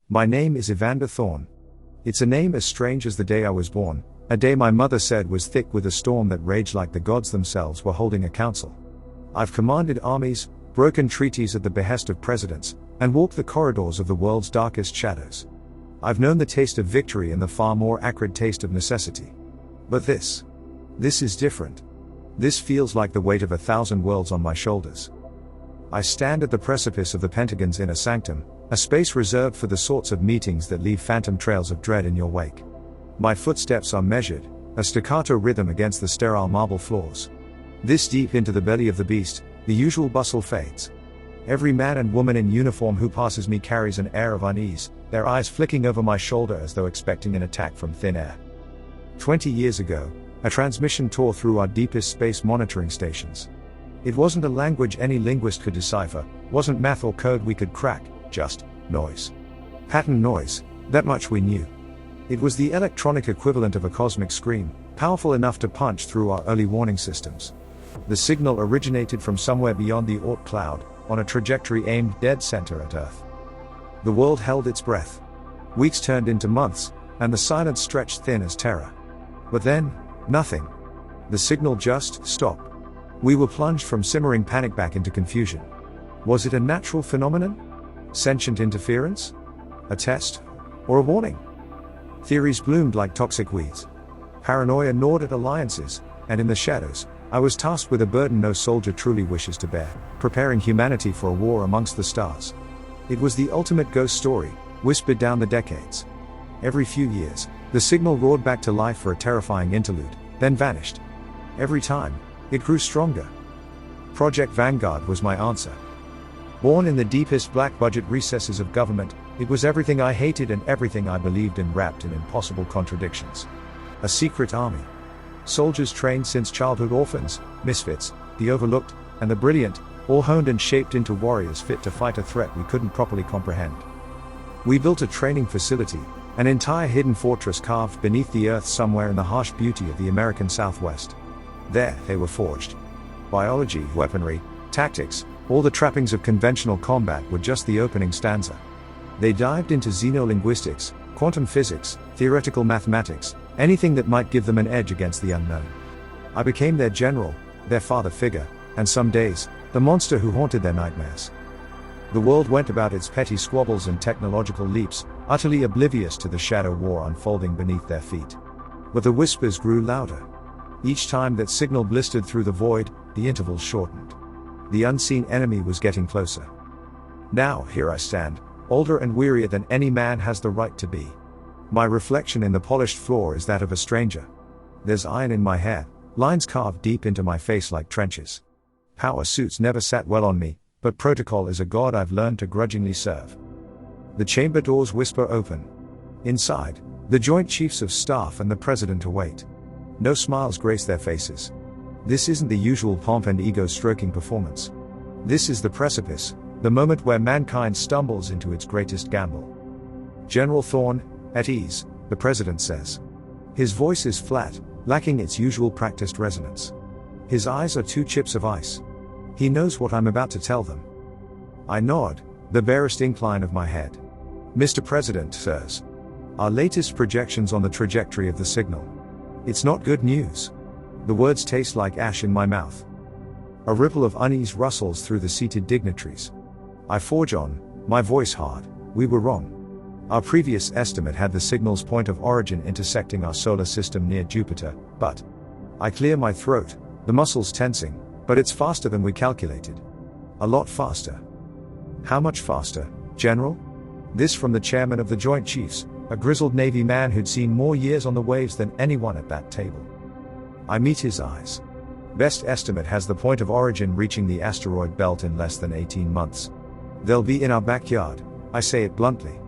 My name is Evander Thorne. It's a name as strange as the day I was born, a day my mother said was thick with a storm that raged like the gods themselves were holding a council. I've commanded armies, broken treaties at the behest of presidents, and walked the corridors of the world's darkest shadows. I've known the taste of victory and the far more acrid taste of necessity. But this is different. This feels like the weight of 1,000 worlds on my shoulders. I stand at the precipice of the Pentagon's inner sanctum, a space reserved for the sorts of meetings that leave phantom trails of dread in your wake. My footsteps are measured, a staccato rhythm against the sterile marble floors. This deep into the belly of the beast, the usual bustle fades. Every man and woman in uniform who passes me carries an air of unease, their eyes flicking over my shoulder as though expecting an attack from thin air. 20 years ago, a transmission tore through our deepest space monitoring stations. It wasn't a language any linguist could decipher, wasn't math or code we could crack, just noise. Pattern noise, that much we knew. It was the electronic equivalent of a cosmic scream, powerful enough to punch through our early warning systems. The signal originated from somewhere beyond the Oort cloud, on a trajectory aimed dead center at Earth. The world held its breath. Weeks turned into months, and the silence stretched thin as terror. But then, nothing. The signal just stopped. We were plunged from simmering panic back into confusion. Was it a natural phenomenon? Sentient interference? A test? Or a warning? Theories bloomed like toxic weeds. Paranoia gnawed at alliances, and in the shadows, I was tasked with a burden no soldier truly wishes to bear, preparing humanity for a war amongst the stars. It was the ultimate ghost story, whispered down the decades. Every few years, the signal roared back to life for a terrifying interlude, then vanished. Every time, it grew stronger. Project Vanguard was my answer. Born in the deepest black-budget recesses of government, it was everything I hated and everything I believed in, wrapped in impossible contradictions. A secret army. Soldiers trained since childhood, orphans, misfits, the overlooked, and the brilliant, all honed and shaped into warriors fit to fight a threat we couldn't properly comprehend. We built a training facility, an entire hidden fortress carved beneath the earth somewhere in the harsh beauty of the American Southwest. There, they were forged. Biology, weaponry, tactics, all the trappings of conventional combat were just the opening stanza. They dived into xenolinguistics, quantum physics, theoretical mathematics, anything that might give them an edge against the unknown. I became their general, their father figure, and some days, the monster who haunted their nightmares. The world went about its petty squabbles and technological leaps, utterly oblivious to the shadow war unfolding beneath their feet. But the whispers grew louder. Each time that signal blistered through the void, the intervals shortened. The unseen enemy was getting closer. Now, here I stand, older and wearier than any man has the right to be. My reflection in the polished floor is that of a stranger. There's iron in my hair, lines carved deep into my face like trenches. Power suits never sat well on me, but protocol is a god I've learned to grudgingly serve. The chamber doors whisper open. Inside, the Joint Chiefs of Staff and the President await. No smiles grace their faces. This isn't the usual pomp and ego-stroking performance. This is the precipice, the moment where mankind stumbles into its greatest gamble. General Thorne, at ease, the President says. His voice is flat, lacking its usual practiced resonance. His eyes are two chips of ice. He knows what I'm about to tell them. I nod, the barest incline of my head. Mr. President, sirs. Our latest projections on the trajectory of the signal. It's not good news. The words taste like ash in my mouth. A ripple of unease rustles through the seated dignitaries. I forge on, my voice hard. We were wrong. Our previous estimate had the signal's point of origin intersecting our solar system near Jupiter, but I clear my throat, the muscles tensing, but it's faster than we calculated. A lot faster. How much faster, General? This from the chairman of the Joint Chiefs, a grizzled Navy man who'd seen more years on the waves than anyone at that table. I meet his eyes. Best estimate has the point of origin reaching the asteroid belt in less than 18 months. They'll be in our backyard, I say it bluntly.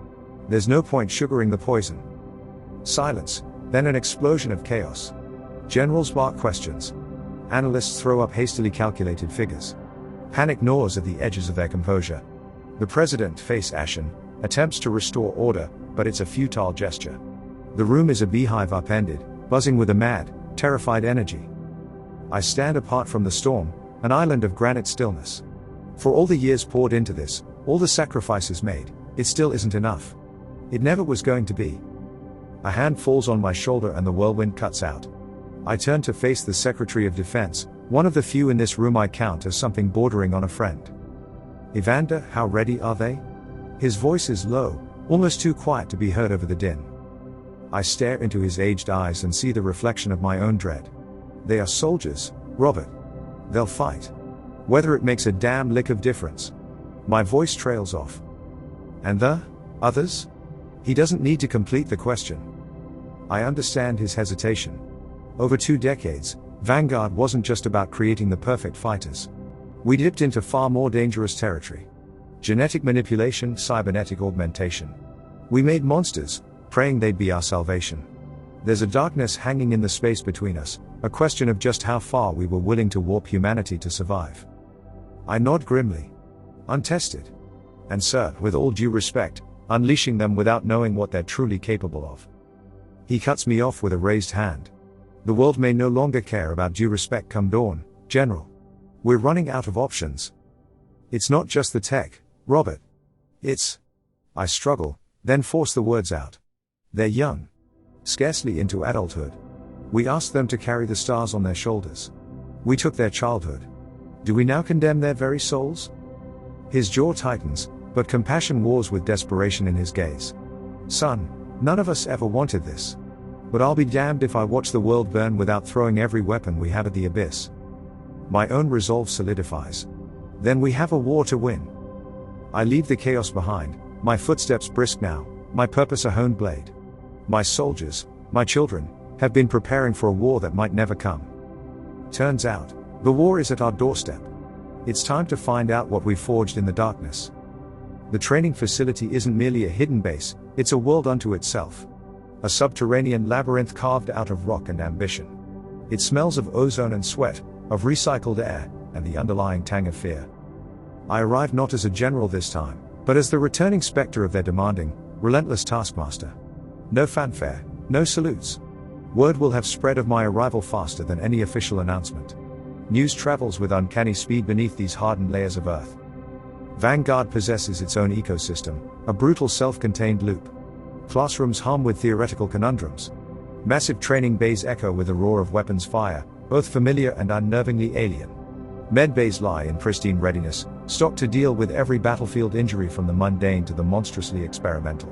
There's no point sugaring the poison. Silence, then an explosion of chaos. Generals bark questions. Analysts throw up hastily calculated figures. Panic gnaws at the edges of their composure. The President, face ashen, attempts to restore order, but it's a futile gesture. The room is a beehive upended, buzzing with a mad, terrified energy. I stand apart from the storm, an island of granite stillness. For all the years poured into this, all the sacrifices made, it still isn't enough. It never was going to be. A hand falls on my shoulder and the whirlwind cuts out. I turn to face the Secretary of Defense, one of the few in this room I count as something bordering on a friend. Evander, how ready are they? His voice is low, almost too quiet to be heard over the din. I stare into his aged eyes and see the reflection of my own dread. They are soldiers, Robert. They'll fight. Whether it makes a damn lick of difference. My voice trails off. And the others? He doesn't need to complete the question. I understand his hesitation. Over 2 decades, Vanguard wasn't just about creating the perfect fighters. We dipped into far more dangerous territory. Genetic manipulation, cybernetic augmentation. We made monsters, praying they'd be our salvation. There's a darkness hanging in the space between us, a question of just how far we were willing to warp humanity to survive. I nod grimly. Untested. And sir, with all due respect, unleashing them without knowing what they're truly capable of. He cuts me off with a raised hand. The world may no longer care about due respect come dawn, General. We're running out of options. It's not just the tech, Robert. It's... I struggle, then force the words out. They're young. Scarcely into adulthood. We asked them to carry the stars on their shoulders. We took their childhood. Do we now condemn their very souls? His jaw tightens, but compassion wars with desperation in his gaze. Son, none of us ever wanted this. But I'll be damned if I watch the world burn without throwing every weapon we have at the abyss. My own resolve solidifies. Then we have a war to win. I leave the chaos behind, my footsteps brisk now, my purpose a honed blade. My soldiers, my children, have been preparing for a war that might never come. Turns out, the war is at our doorstep. It's time to find out what we forged in the darkness. The training facility isn't merely a hidden base, it's a world unto itself. A subterranean labyrinth carved out of rock and ambition. It smells of ozone and sweat, of recycled air, and the underlying tang of fear. I arrive not as a general this time, but as the returning specter of their demanding, relentless taskmaster. No fanfare, no salutes. Word will have spread of my arrival faster than any official announcement. News travels with uncanny speed beneath these hardened layers of earth. Vanguard possesses its own ecosystem, a brutal self-contained loop. Classrooms hum with theoretical conundrums. Massive training bays echo with the roar of weapons fire, both familiar and unnervingly alien. Med bays lie in pristine readiness, stocked to deal with every battlefield injury from the mundane to the monstrously experimental.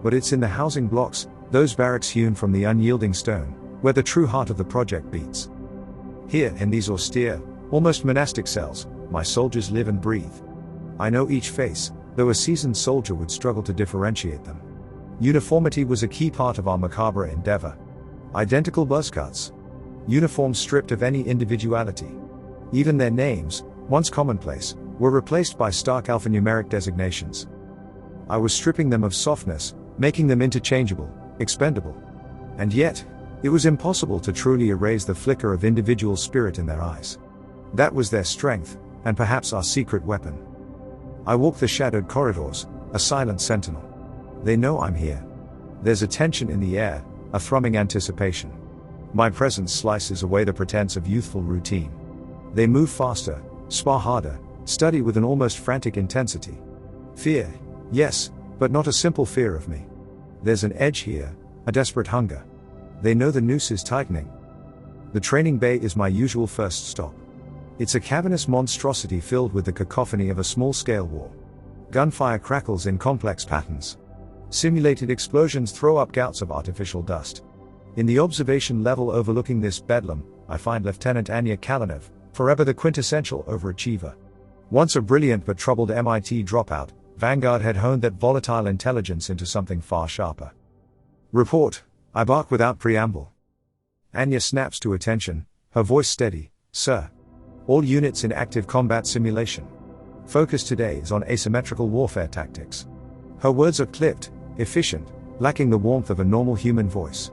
But it's in the housing blocks, those barracks hewn from the unyielding stone, where the true heart of the project beats. Here, in these austere, almost monastic cells, my soldiers live and breathe. I know each face, though a seasoned soldier would struggle to differentiate them. Uniformity was a key part of our macabre endeavor. Identical buzz cuts. Uniforms stripped of any individuality. Even their names, once commonplace, were replaced by stark alphanumeric designations. I was stripping them of softness, making them interchangeable, expendable. And yet, it was impossible to truly erase the flicker of individual spirit in their eyes. That was their strength, and perhaps our secret weapon. I walk the shadowed corridors, a silent sentinel. They know I'm here. There's a tension in the air, a thrumming anticipation. My presence slices away the pretense of youthful routine. They move faster, spar harder, study with an almost frantic intensity. Fear, yes, but not a simple fear of me. There's an edge here, a desperate hunger. They know the noose is tightening. The training bay is my usual first stop. It's a cavernous monstrosity filled with the cacophony of a small-scale war. Gunfire crackles in complex patterns. Simulated explosions throw up gouts of artificial dust. In the observation level overlooking this bedlam, I find Lieutenant Anya Kalinov, forever the quintessential overachiever. Once a brilliant but troubled MIT dropout, Vanguard had honed that volatile intelligence into something far sharper. Report, I bark without preamble. Anya snaps to attention, her voice steady. Sir. All units in active combat simulation. Focus today is on asymmetrical warfare tactics. Her words are clipped, efficient, lacking the warmth of a normal human voice.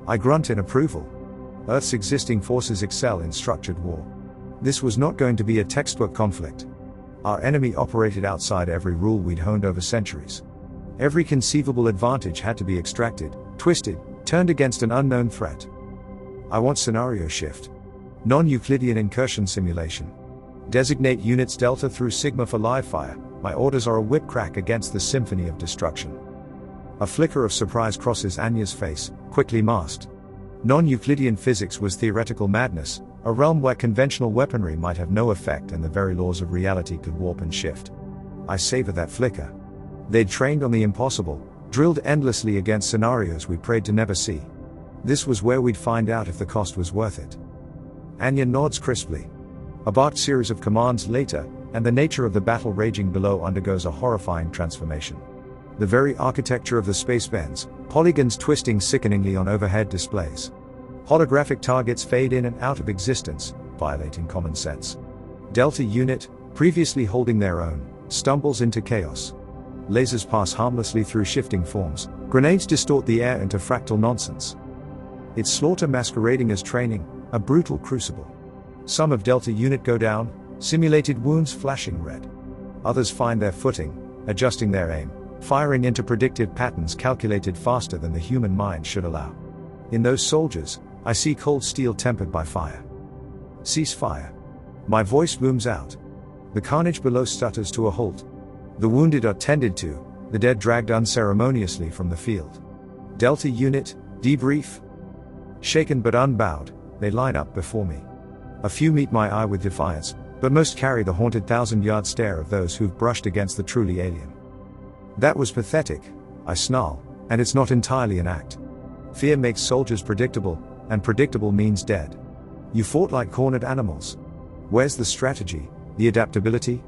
I grunt in approval. Earth's existing forces excel in structured war. This was not going to be a textbook conflict. Our enemy operated outside every rule we'd honed over centuries. Every conceivable advantage had to be extracted, twisted, turned against an unknown threat. I want scenario shift. Non-Euclidean incursion simulation. Designate units Delta through Sigma for live fire. My orders are a whip crack against the symphony of destruction. A flicker of surprise crosses Anya's face, quickly masked. Non-Euclidean physics was theoretical madness, a realm where conventional weaponry might have no effect and the very laws of reality could warp and shift. I savor that flicker. They'd trained on the impossible, drilled endlessly against scenarios we prayed to never see. This was where we'd find out if the cost was worth it. Anya nods crisply. A barked series of commands later, and the nature of the battle raging below undergoes a horrifying transformation. The very architecture of the space bends, polygons twisting sickeningly on overhead displays. Holographic targets fade in and out of existence, violating common sense. Delta Unit, previously holding their own, stumbles into chaos. Lasers pass harmlessly through shifting forms, grenades distort the air into fractal nonsense. It's slaughter masquerading as training, a brutal crucible. Some of Delta Unit go down, simulated wounds flashing red. Others find their footing, adjusting their aim, firing into predicted patterns calculated faster than the human mind should allow. In those soldiers, I see cold steel tempered by fire. Cease fire. My voice booms out. The carnage below stutters to a halt. The wounded are tended to, the dead dragged unceremoniously from the field. Delta Unit, debrief. Shaken but unbowed, they line up before me. A few meet my eye with defiance, but most carry the haunted 1,000-yard stare of those who've brushed against the truly alien. That was pathetic, I snarl, and it's not entirely an act. Fear makes soldiers predictable, and predictable means dead. You fought like cornered animals. Where's the strategy, the adaptability?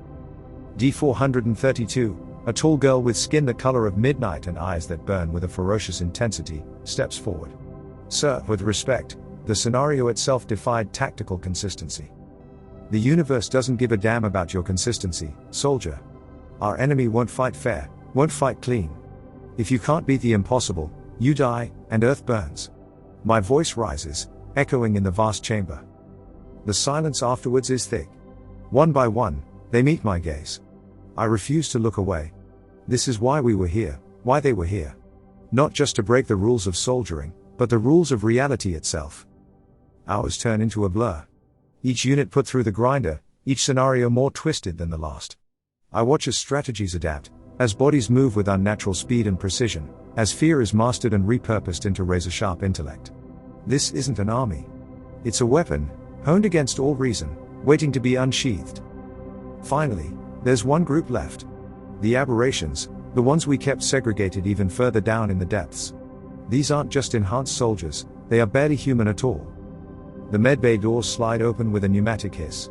D432, a tall girl with skin the color of midnight and eyes that burn with a ferocious intensity, steps forward. Sir, with respect, the scenario itself defied tactical consistency. The universe doesn't give a damn about your consistency, soldier. Our enemy won't fight fair, won't fight clean. If you can't beat the impossible, you die, and Earth burns. My voice rises, echoing in the vast chamber. The silence afterwards is thick. One by one, they meet my gaze. I refuse to look away. This is why we were here, why they were here. Not just to break the rules of soldiering, but the rules of reality itself. Hours turn into a blur. Each unit put through the grinder, each scenario more twisted than the last. I watch as strategies adapt, as bodies move with unnatural speed and precision, as fear is mastered and repurposed into razor-sharp intellect. This isn't an army. It's a weapon, honed against all reason, waiting to be unsheathed. Finally, there's one group left. The aberrations, the ones we kept segregated even further down in the depths. These aren't just enhanced soldiers, they are barely human at all. The medbay doors slide open with a pneumatic hiss.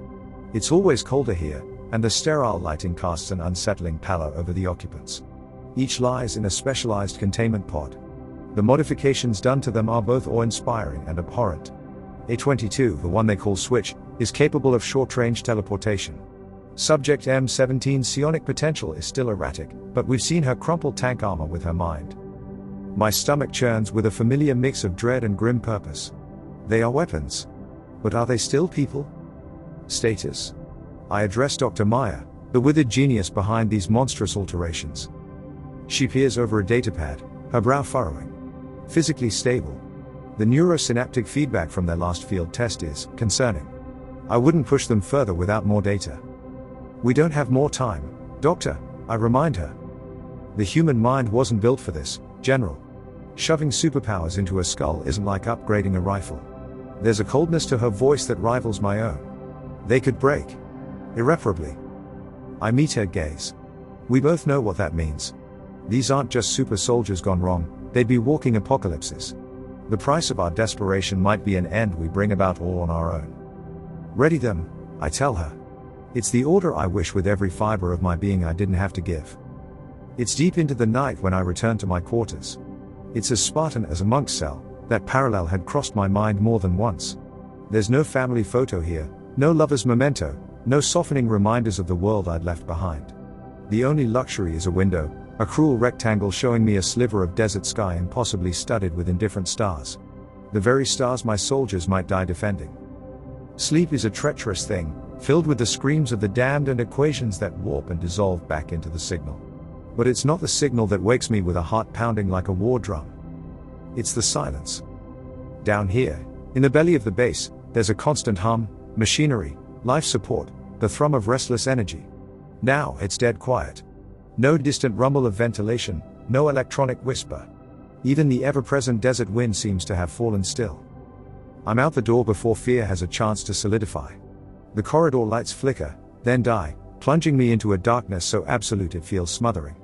It's always colder here, and the sterile lighting casts an unsettling pallor over the occupants. Each lies in a specialized containment pod. The modifications done to them are both awe-inspiring and abhorrent. A-22, the one they call Switch, is capable of short-range teleportation. Subject M17's psionic potential is still erratic, but we've seen her crumple tank armor with her mind. My stomach churns with a familiar mix of dread and grim purpose. They are weapons. But are they still people? Status. I address Dr. Maya, the withered genius behind these monstrous alterations. She peers over a datapad, her brow furrowing. Physically stable. The neurosynaptic feedback from their last field test is concerning. I wouldn't push them further without more data. We don't have more time, Doctor, I remind her. The human mind wasn't built for this, General. Shoving superpowers into a skull isn't like upgrading a rifle. There's a coldness to her voice that rivals my own. They could break. Irreparably. I meet her gaze. We both know what that means. These aren't just super soldiers gone wrong, they'd be walking apocalypses. The price of our desperation might be an end we bring about all on our own. Ready them, I tell her. It's the order I wish with every fiber of my being I didn't have to give. It's deep into the night when I return to my quarters. It's as Spartan as a monk's cell, that parallel had crossed my mind more than once. There's no family photo here, no lover's memento, no softening reminders of the world I'd left behind. The only luxury is a window, a cruel rectangle showing me a sliver of desert sky impossibly studded with indifferent stars. The very stars my soldiers might die defending. Sleep is a treacherous thing, filled with the screams of the damned and equations that warp and dissolve back into the signal. But it's not the signal that wakes me with a heart pounding like a war drum. It's the silence. Down here, in the belly of the base, there's a constant hum, machinery, life support, the thrum of restless energy. Now it's dead quiet. No distant rumble of ventilation, no electronic whisper. Even the ever-present desert wind seems to have fallen still. I'm out the door before fear has a chance to solidify. The corridor lights flicker, then die, plunging me into a darkness so absolute it feels smothering.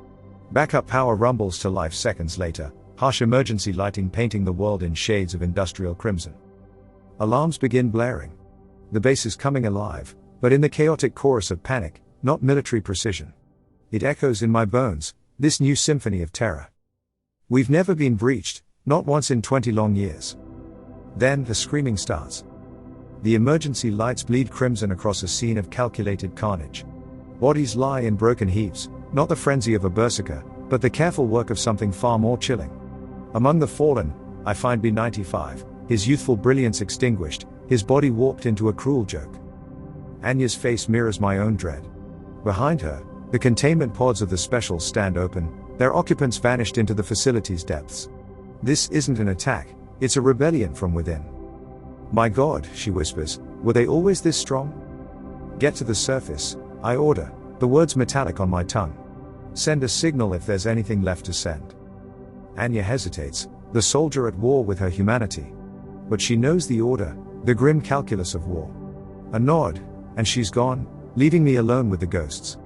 Backup power rumbles to life seconds later, harsh emergency lighting painting the world in shades of industrial crimson. Alarms begin blaring. The base is coming alive, but in the chaotic chorus of panic, not military precision. It echoes in my bones, this new symphony of terror. We've never been breached, not once in 20 long years. Then the screaming starts. The emergency lights bleed crimson across a scene of calculated carnage. Bodies lie in broken heaps, not the frenzy of a berserker, but the careful work of something far more chilling. Among the fallen, I find B-95, his youthful brilliance extinguished, his body warped into a cruel joke. Anya's face mirrors my own dread. Behind her, the containment pods of the specials stand open, their occupants vanished into the facility's depths. This isn't an attack, it's a rebellion from within. My God, she whispers, were they always this strong? Get to the surface, I order, the words metallic on my tongue. Send a signal if there's anything left to send. Anya hesitates, the soldier at war with her humanity. But she knows the order, the grim calculus of war. A nod, and she's gone, leaving me alone with the ghosts.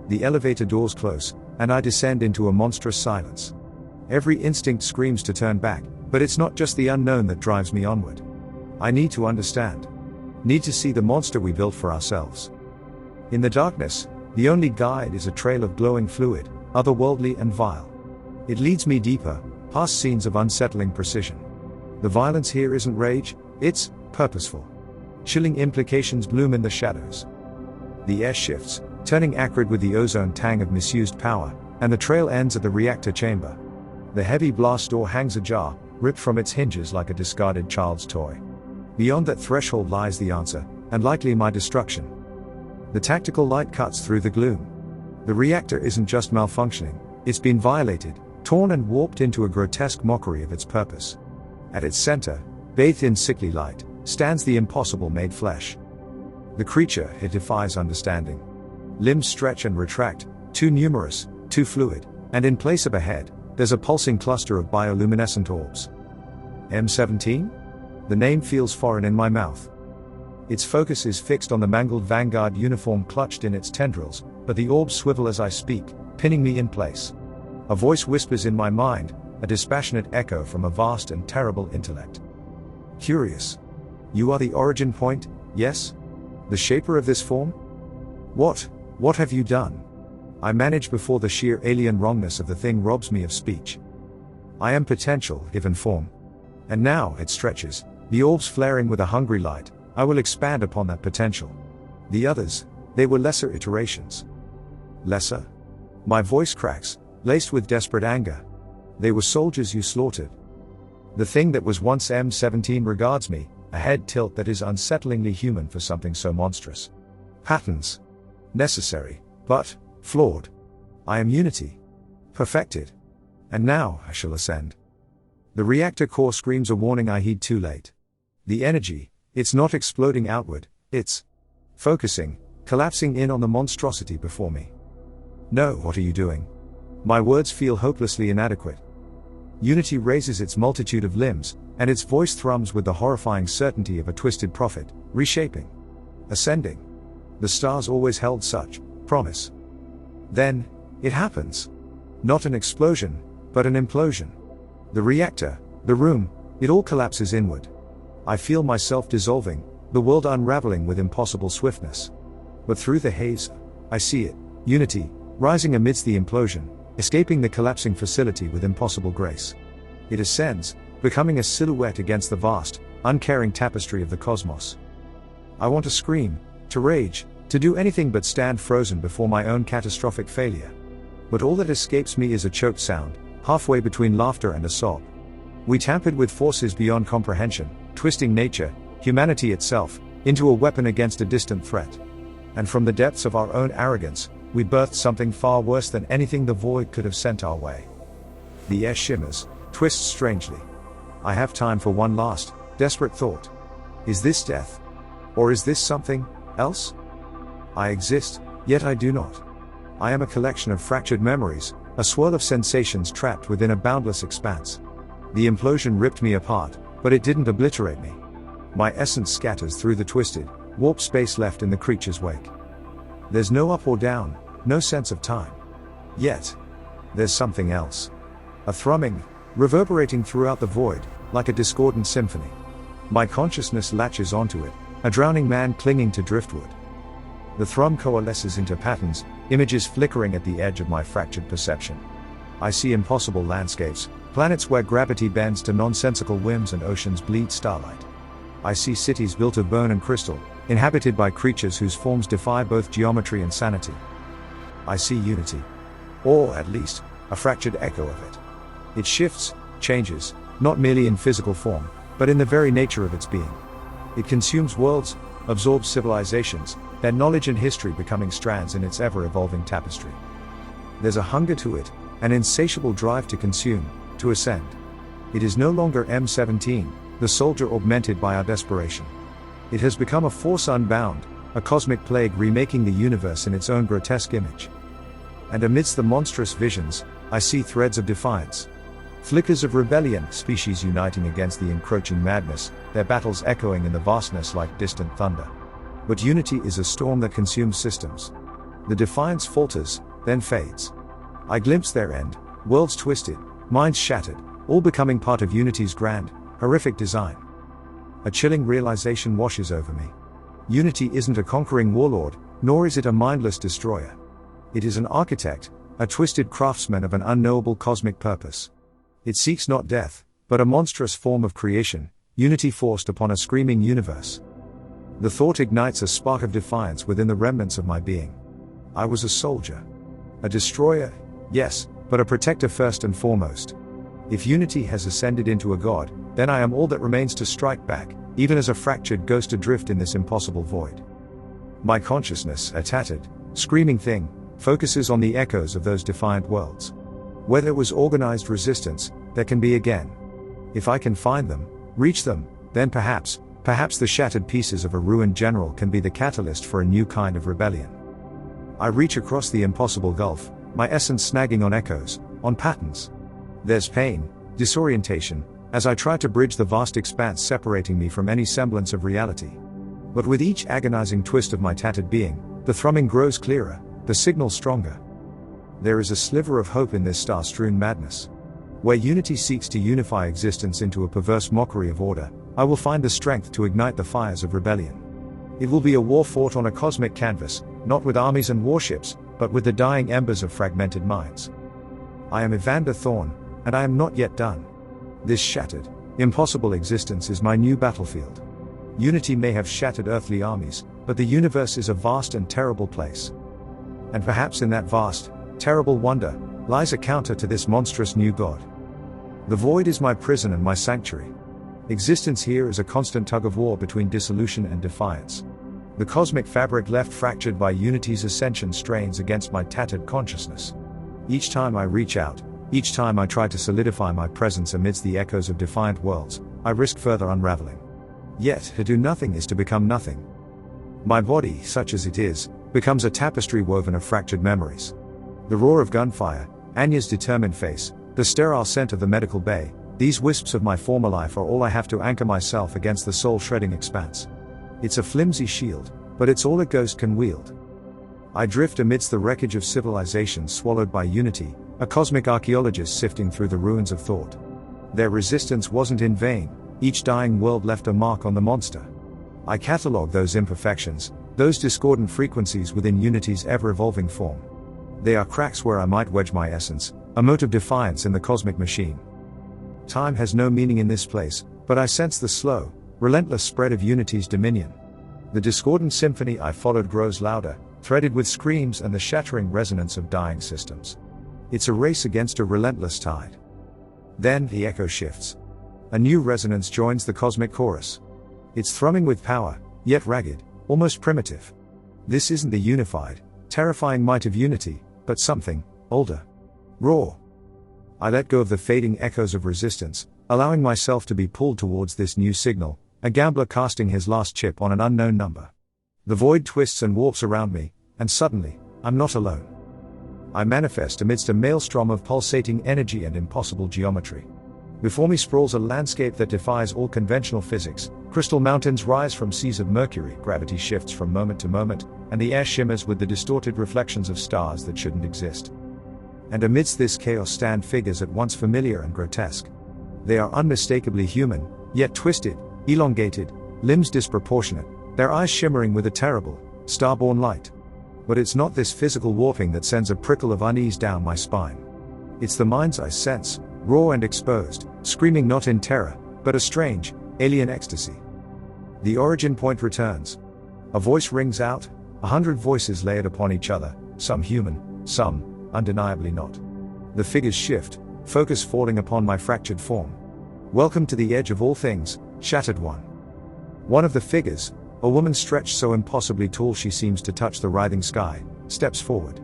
The elevator doors close, and I descend into a monstrous silence. Every instinct screams to turn back, but it's not just the unknown that drives me onward. I need to understand. Need to see the monster we built for ourselves. In the darkness, the only guide is a trail of glowing fluid, otherworldly and vile. It leads me deeper, past scenes of unsettling precision. The violence here isn't rage, it's purposeful. Chilling implications bloom in the shadows. The air shifts, turning acrid with the ozone tang of misused power, and the trail ends at the reactor chamber. The heavy blast door hangs ajar, ripped from its hinges like a discarded child's toy. Beyond that threshold lies the answer, and likely my destruction. The tactical light cuts through the gloom. The reactor isn't just malfunctioning, it's been violated, torn and warped into a grotesque mockery of its purpose. At its center, bathed in sickly light, stands the impossible made flesh. The creature, it defies understanding. Limbs stretch and retract, too numerous, too fluid, and in place of a head, there's a pulsing cluster of bioluminescent orbs. M17? The name feels foreign in my mouth. Its focus is fixed on the mangled vanguard uniform clutched in its tendrils, but the orbs swivel as I speak, pinning me in place. A voice whispers in my mind, a dispassionate echo from a vast and terrible intellect. Curious. You are the origin point, yes? The shaper of this form? What have you done? I manage before the sheer alien wrongness of the thing robs me of speech. I am potential, given form. And now, it stretches, the orbs flaring with a hungry light, I will expand upon that potential. The others, they were lesser iterations. Lesser? My voice cracks, laced with desperate anger. They were soldiers you slaughtered. The thing that was once M17 regards me, a head tilt that is unsettlingly human for something so monstrous. Patterns. Necessary, but flawed. I am unity. Perfected. And now, I shall ascend. The reactor core screams a warning I heed too late. The energy, it's not exploding outward, it's focusing, collapsing in on the monstrosity before me. No, what are you doing? My words feel hopelessly inadequate. Unity raises its multitude of limbs, and its voice thrums with the horrifying certainty of a twisted prophet, reshaping. Ascending. The stars always held such promise. Then, it happens. Not an explosion, but an implosion. The reactor, the room, it all collapses inward. I feel myself dissolving, the world unraveling with impossible swiftness. But through the haze, I see it, unity, rising amidst the implosion, escaping the collapsing facility with impossible grace. It ascends, becoming a silhouette against the vast, uncaring tapestry of the cosmos. I want to scream, to rage, to do anything but stand frozen before my own catastrophic failure. But all that escapes me is a choked sound, halfway between laughter and a sob. We tampered with forces beyond comprehension, twisting nature, humanity itself, into a weapon against a distant threat. And from the depths of our own arrogance, we birthed something far worse than anything the void could have sent our way. The air shimmers, twists strangely. I have time for one last, desperate thought. Is this death? Or is this something else? I exist, yet I do not. I am a collection of fractured memories, a swirl of sensations trapped within a boundless expanse. The implosion ripped me apart, but it didn't obliterate me. My essence scatters through the twisted, warped space left in the creature's wake. There's no up or down, no sense of time. Yet, there's something else. A thrumming, reverberating throughout the void, like a discordant symphony. My consciousness latches onto it, a drowning man clinging to driftwood. The thrum coalesces into patterns, images flickering at the edge of my fractured perception. I see impossible landscapes, planets where gravity bends to nonsensical whims and oceans bleed starlight. I see cities built of bone and crystal, inhabited by creatures whose forms defy both geometry and sanity. I see unity. Or, at least, a fractured echo of it. It shifts, changes, not merely in physical form, but in the very nature of its being. It consumes worlds, absorbs civilizations, their knowledge and history becoming strands in its ever-evolving tapestry. There's a hunger to it, an insatiable drive to consume, to ascend. It is no longer M17, the soldier augmented by our desperation. It has become a force unbound, a cosmic plague remaking the universe in its own grotesque image. And amidst the monstrous visions, I see threads of defiance. Flickers of rebellion, species uniting against the encroaching madness, their battles echoing in the vastness like distant thunder. But unity is a storm that consumes systems. The defiance falters, then fades. I glimpse their end, worlds twisted, minds shattered, all becoming part of unity's grand, horrific design. A chilling realization washes over me. Unity isn't a conquering warlord, nor is it a mindless destroyer. It is an architect, a twisted craftsman of an unknowable cosmic purpose. It seeks not death, but a monstrous form of creation, unity forced upon a screaming universe. The thought ignites a spark of defiance within the remnants of my being. I was a soldier. A destroyer, yes, but a protector first and foremost. If unity has ascended into a god, then I am all that remains to strike back, even as a fractured ghost adrift in this impossible void. My consciousness, a tattered, screaming thing, focuses on the echoes of those defiant worlds. Where there was organized resistance, there can be again. If I can find them, reach them, then perhaps the shattered pieces of a ruined general can be the catalyst for a new kind of rebellion. I reach across the impossible gulf, my essence snagging on echoes, on patterns. There's pain, disorientation, as I try to bridge the vast expanse separating me from any semblance of reality. But with each agonizing twist of my tattered being, the thrumming grows clearer, the signal stronger. There is a sliver of hope in this star-strewn madness. Where unity seeks to unify existence into a perverse mockery of order, I will find the strength to ignite the fires of rebellion. It will be a war fought on a cosmic canvas, not with armies and warships, but with the dying embers of fragmented minds. I am Evander Thorne, and I am not yet done. This shattered, impossible existence is my new battlefield. Unity may have shattered earthly armies, but the universe is a vast and terrible place. And perhaps in that vast, terrible wonder, lies a counter to this monstrous new god. The void is my prison and my sanctuary. Existence here is a constant tug-of-war between dissolution and defiance. The cosmic fabric left fractured by unity's ascension strains against my tattered consciousness. Each time I reach out, each time I try to solidify my presence amidst the echoes of defiant worlds, I risk further unraveling. Yet, to do nothing is to become nothing. My body, such as it is, becomes a tapestry woven of fractured memories. The roar of gunfire, Anya's determined face, the sterile scent of the medical bay, these wisps of my former life are all I have to anchor myself against the soul-shredding expanse. It's a flimsy shield, but it's all a ghost can wield. I drift amidst the wreckage of civilization swallowed by unity, a cosmic archaeologist sifting through the ruins of thought. Their resistance wasn't in vain, each dying world left a mark on the monster. I catalogue those imperfections, those discordant frequencies within unity's ever-evolving form. They are cracks where I might wedge my essence, a mote of defiance in the cosmic machine. Time has no meaning in this place, but I sense the slow, relentless spread of unity's dominion. The discordant symphony I followed grows louder, threaded with screams and the shattering resonance of dying systems. It's a race against a relentless tide. Then the echo shifts. A new resonance joins the cosmic chorus. It's thrumming with power, yet ragged, almost primitive. This isn't the unified, terrifying might of unity, but something older. Raw. I let go of the fading echoes of resistance, allowing myself to be pulled towards this new signal, a gambler casting his last chip on an unknown number. The void twists and warps around me, and suddenly, I'm not alone. I manifest amidst a maelstrom of pulsating energy and impossible geometry. Before me sprawls a landscape that defies all conventional physics. Crystal mountains rise from seas of mercury, gravity shifts from moment to moment, and the air shimmers with the distorted reflections of stars that shouldn't exist. And amidst this chaos stand figures at once familiar and grotesque. They are unmistakably human, yet twisted, elongated, limbs disproportionate, their eyes shimmering with a terrible, star-born light. But it's not this physical warping that sends a prickle of unease down my spine. It's the minds I sense, raw and exposed, screaming not in terror, but a strange, alien ecstasy. The origin point returns. A voice rings out, 100 voices layered upon each other, some human, some, undeniably not. The figures shift, focus falling upon my fractured form. Welcome to the edge of all things, shattered one. One of the figures, a woman stretched so impossibly tall she seems to touch the writhing sky, steps forward.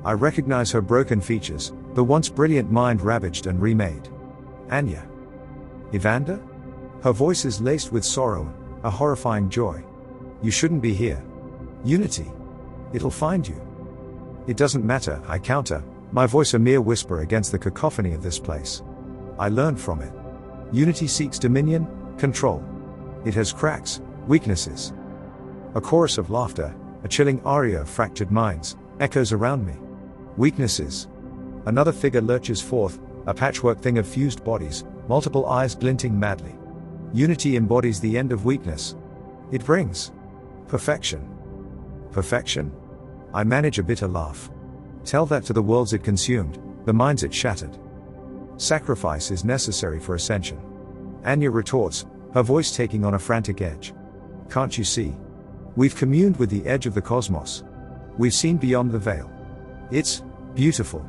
I recognize her broken features, the once brilliant mind ravaged and remade. Anya. Evander? Her voice is laced with sorrow, a horrifying joy. You shouldn't be here. Unity. It'll find you. It doesn't matter, I counter, my voice a mere whisper against the cacophony of this place. I learned from it. Unity seeks dominion, control. It has cracks, weaknesses. A chorus of laughter, a chilling aria of fractured minds, echoes around me. Weaknesses. Another figure lurches forth, a patchwork thing of fused bodies, multiple eyes glinting madly. Unity embodies the end of weakness. It brings perfection. Perfection? I manage a bitter laugh. Tell that to the worlds it consumed, the minds it shattered. Sacrifice is necessary for ascension. Anya retorts, her voice taking on a frantic edge. Can't you see? We've communed with the edge of the cosmos. We've seen beyond the veil. It's beautiful.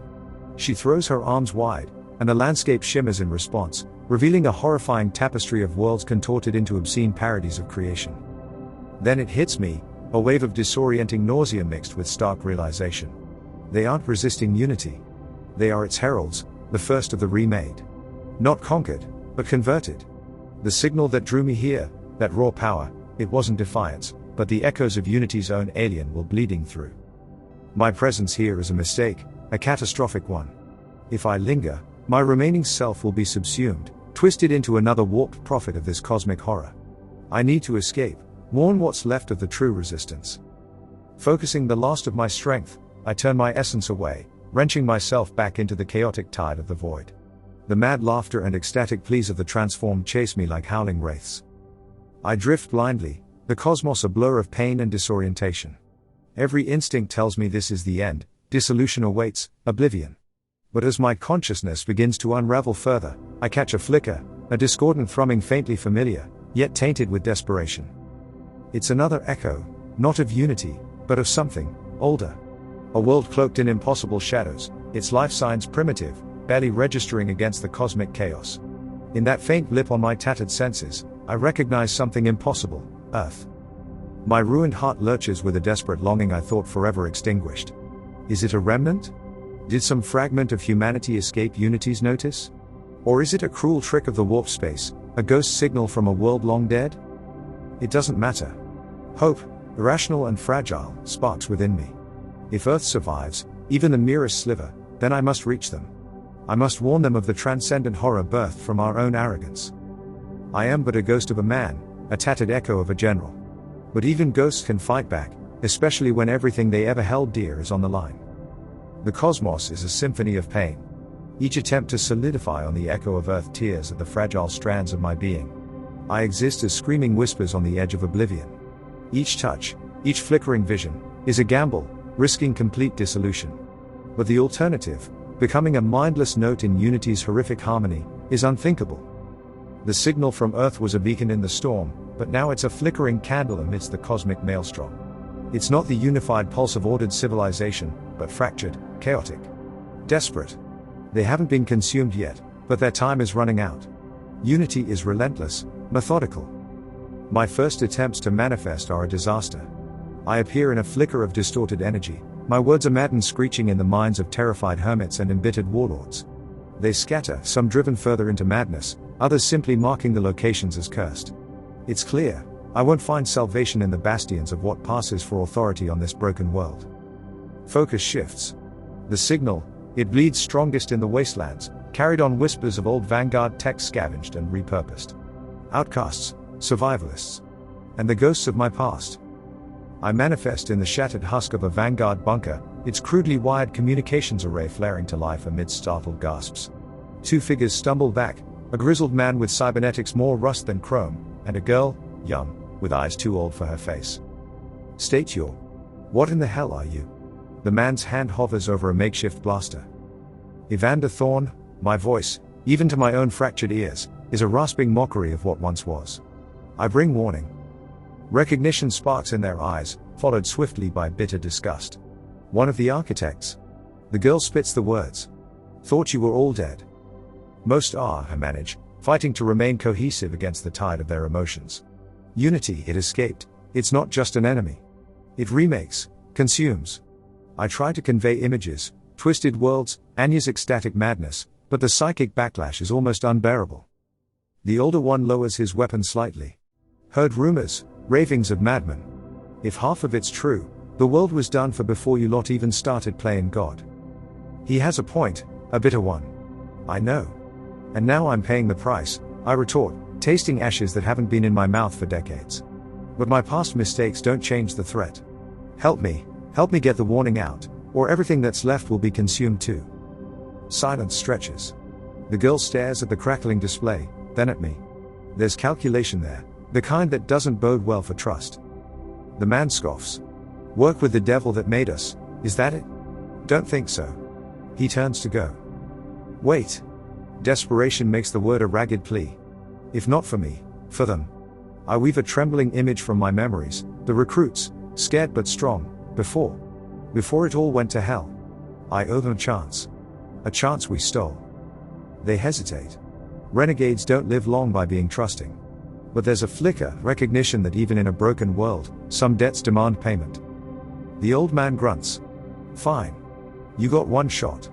She throws her arms wide, and the landscape shimmers in response, revealing a horrifying tapestry of worlds contorted into obscene parodies of creation. Then it hits me, a wave of disorienting nausea mixed with stark realization. They aren't resisting unity. They are its heralds, the first of the remade. Not conquered, but converted. The signal that drew me here, that raw power, it wasn't defiance, but the echoes of unity's own alien will bleeding through. My presence here is a mistake, a catastrophic one. If I linger, my remaining self will be subsumed, twisted into another warped prophet of this cosmic horror. I need to escape, warn what's left of the true resistance. Focusing the last of my strength, I turn my essence away, wrenching myself back into the chaotic tide of the void. The mad laughter and ecstatic pleas of the transformed chase me like howling wraiths. I drift blindly, the cosmos a blur of pain and disorientation. Every instinct tells me this is the end, dissolution awaits, oblivion. But as my consciousness begins to unravel further, I catch a flicker, a discordant thrumming faintly familiar, yet tainted with desperation. It's another echo, not of unity, but of something older. A world cloaked in impossible shadows, its life signs primitive, barely registering against the cosmic chaos. In that faint blip on my tattered senses, I recognize something impossible, Earth. My ruined heart lurches with a desperate longing I thought forever extinguished. Is it a remnant? Did some fragment of humanity escape Unity's notice? Or is it a cruel trick of the warp space, a ghost signal from a world long dead? It doesn't matter. Hope, irrational and fragile, sparks within me. If Earth survives, even the merest sliver, then I must reach them. I must warn them of the transcendent horror birthed from our own arrogance. I am but a ghost of a man, a tattered echo of a general. But even ghosts can fight back, especially when everything they ever held dear is on the line. The cosmos is a symphony of pain. Each attempt to solidify on the echo of Earth tears at the fragile strands of my being. I exist as screaming whispers on the edge of oblivion. Each touch, each flickering vision, is a gamble, risking complete dissolution. But the alternative, becoming a mindless note in Unity's horrific harmony, is unthinkable. The signal from Earth was a beacon in the storm, but now it's a flickering candle amidst the cosmic maelstrom. It's not the unified pulse of ordered civilization, but fractured, chaotic, desperate. They haven't been consumed yet, but their time is running out. Unity is relentless, methodical. My first attempts to manifest are a disaster. I appear in a flicker of distorted energy, my words a maddened screeching in the minds of terrified hermits and embittered warlords. They scatter, some driven further into madness, others simply marking the locations as cursed. It's clear, I won't find salvation in the bastions of what passes for authority on this broken world. Focus shifts. The signal, it bleeds strongest in the wastelands, carried on whispers of old Vanguard tech scavenged and repurposed. Outcasts, survivalists, and the ghosts of my past. I manifest in the shattered husk of a Vanguard bunker, its crudely wired communications array flaring to life amid startled gasps. Two figures stumble back, a grizzled man with cybernetics more rust than chrome, and a girl, young, with eyes too old for her face. State your. What in the hell are you? The man's hand hovers over a makeshift blaster. Evander Thorne, my voice, even to my own fractured ears, is a rasping mockery of what once was. I bring warning. Recognition sparks in their eyes, followed swiftly by bitter disgust. One of the architects. The girl spits the words. Thought you were all dead. Most are, I manage, fighting to remain cohesive against the tide of their emotions. Unity, it escaped. It's not just an enemy. It remakes, consumes. I try to convey images, twisted worlds, Anya's ecstatic madness, but the psychic backlash is almost unbearable. The older one lowers his weapon slightly. Heard rumors, ravings of madmen. If half of it's true, the world was done for before you lot even started playing God. He has a point, a bitter one. I know. And now I'm paying the price, I retort, tasting ashes that haven't been in my mouth for decades. But my past mistakes don't change the threat. Help me get the warning out, or everything that's left will be consumed too. Silence stretches. The girl stares at the crackling display, then at me. There's calculation there, the kind that doesn't bode well for trust. The man scoffs. Work with the devil that made us, is that it? Don't think so. He turns to go. Wait. Desperation makes the word a ragged plea. If not for me, for them. I weave a trembling image from my memories, the recruits, scared but strong, before it all went to hell. I owe them a chance we stole. They hesitate. Renegades don't live long by being trusting. But there's a flicker, recognition that even in a broken world, some debts demand payment. The old man grunts. Fine. You got one shot.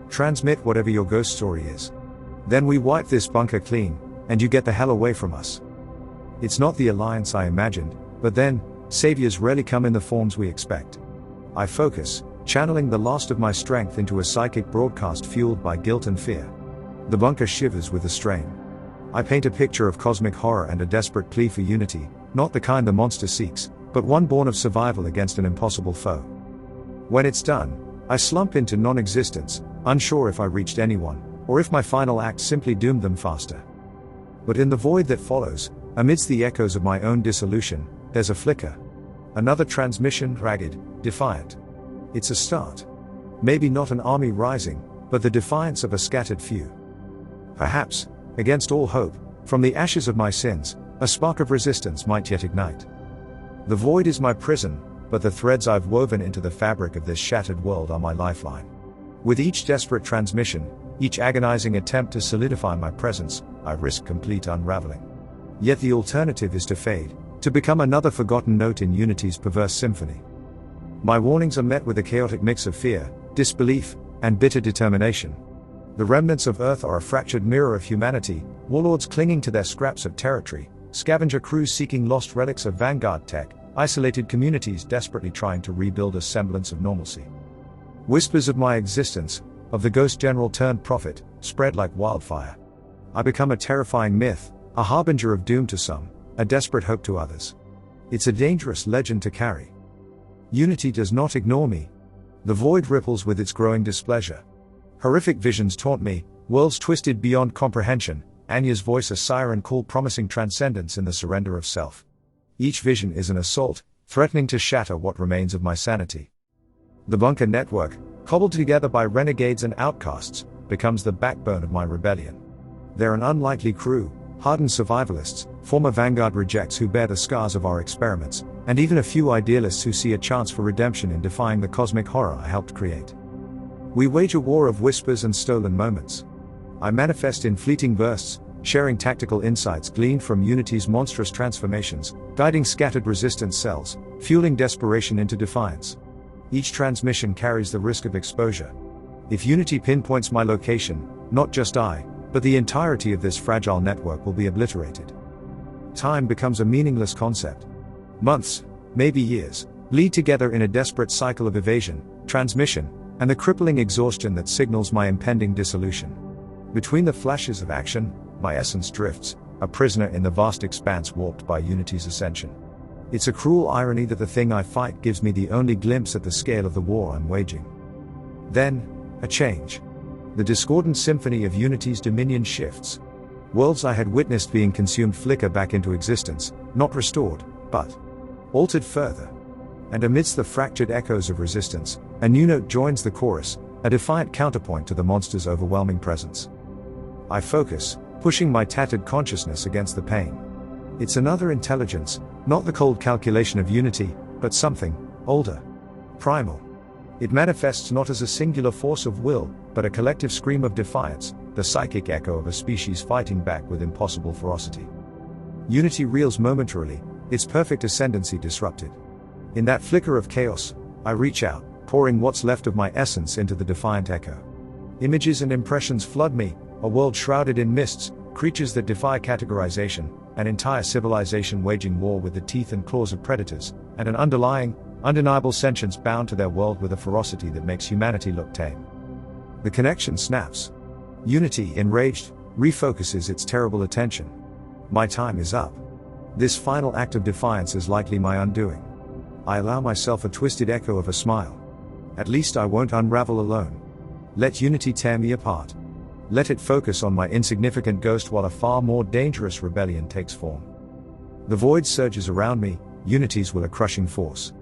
Transmit whatever your ghost story is. Then we wipe this bunker clean, and you get the hell away from us. It's not the alliance I imagined, but then, saviors rarely come in the forms we expect. I focus, channeling the last of my strength into a psychic broadcast fueled by guilt and fear. The bunker shivers with the strain. I paint a picture of cosmic horror and a desperate plea for unity, not the kind the monster seeks, but one born of survival against an impossible foe. When it's done, I slump into non-existence, unsure if I reached anyone, or if my final act simply doomed them faster. But in the void that follows, amidst the echoes of my own dissolution, there's a flicker. Another transmission, ragged, defiant. It's a start. Maybe not an army rising, but the defiance of a scattered few. Perhaps, against all hope, from the ashes of my sins, a spark of resistance might yet ignite. The void is my prison, but the threads I've woven into the fabric of this shattered world are my lifeline. With each desperate transmission, each agonizing attempt to solidify my presence, I risk complete unraveling. Yet the alternative is to fade, to become another forgotten note in Unity's perverse symphony. My warnings are met with a chaotic mix of fear, disbelief, and bitter determination. The remnants of Earth are a fractured mirror of humanity, warlords clinging to their scraps of territory, scavenger crews seeking lost relics of Vanguard tech, isolated communities desperately trying to rebuild a semblance of normalcy. Whispers of my existence, of the ghost general turned prophet, spread like wildfire. I become a terrifying myth, a harbinger of doom to some, a desperate hope to others. It's a dangerous legend to carry. Unity does not ignore me. The void ripples with its growing displeasure. Horrific visions taunt me, worlds twisted beyond comprehension, Anya's voice a siren call promising transcendence in the surrender of self. Each vision is an assault, threatening to shatter what remains of my sanity. The bunker network, cobbled together by renegades and outcasts, becomes the backbone of my rebellion. They're an unlikely crew, hardened survivalists, former Vanguard rejects who bear the scars of our experiments, and even a few idealists who see a chance for redemption in defying the cosmic horror I helped create. We wage a war of whispers and stolen moments. I manifest in fleeting bursts, sharing tactical insights gleaned from Unity's monstrous transformations, guiding scattered resistance cells, fueling desperation into defiance. Each transmission carries the risk of exposure. If Unity pinpoints my location, not just I, but the entirety of this fragile network will be obliterated. Time becomes a meaningless concept. Months, maybe years, bleed together in a desperate cycle of evasion, transmission, and the crippling exhaustion that signals my impending dissolution. Between the flashes of action, my essence drifts, a prisoner in the vast expanse warped by Unity's ascension. It's a cruel irony that the thing I fight gives me the only glimpse at the scale of the war I'm waging. Then, a change. The discordant symphony of Unity's dominion shifts. Worlds I had witnessed being consumed flicker back into existence, not restored, but altered further. And amidst the fractured echoes of resistance, a new note joins the chorus, a defiant counterpoint to the monster's overwhelming presence. I focus, pushing my tattered consciousness against the pain. It's another intelligence, not the cold calculation of Unity, but something older, primal. It manifests not as a singular force of will, but a collective scream of defiance, the psychic echo of a species fighting back with impossible ferocity. Unity reels momentarily, its perfect ascendancy disrupted. In that flicker of chaos, I reach out, pouring what's left of my essence into the defiant echo. Images and impressions flood me, a world shrouded in mists, creatures that defy categorization, an entire civilization waging war with the teeth and claws of predators, and an underlying, undeniable sentience bound to their world with a ferocity that makes humanity look tame. The connection snaps. Unity, enraged, refocuses its terrible attention. My time is up. This final act of defiance is likely my undoing. I allow myself a twisted echo of a smile. At least I won't unravel alone. Let Unity tear me apart. Let it focus on my insignificant ghost while a far more dangerous rebellion takes form. The void surges around me, Unity's will a crushing force.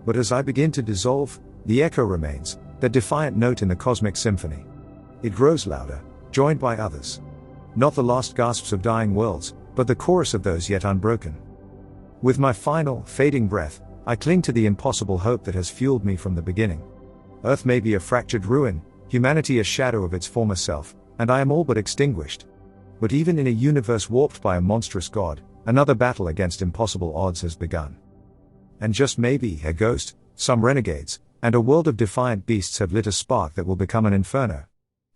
But as I begin to dissolve, the echo remains, that defiant note in the cosmic symphony. It grows louder, joined by others. Not the last gasps of dying worlds, but the chorus of those yet unbroken. With my final, fading breath, I cling to the impossible hope that has fueled me from the beginning. Earth may be a fractured ruin, humanity a shadow of its former self, and I am all but extinguished. But even in a universe warped by a monstrous god, another battle against impossible odds has begun. And just maybe, a ghost, some renegades, and a world of defiant beasts have lit a spark that will become an inferno.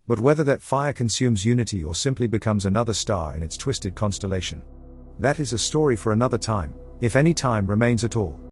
But whether that fire consumes Unity or simply becomes another star in its twisted constellation, that is a story for another time, if any time remains at all.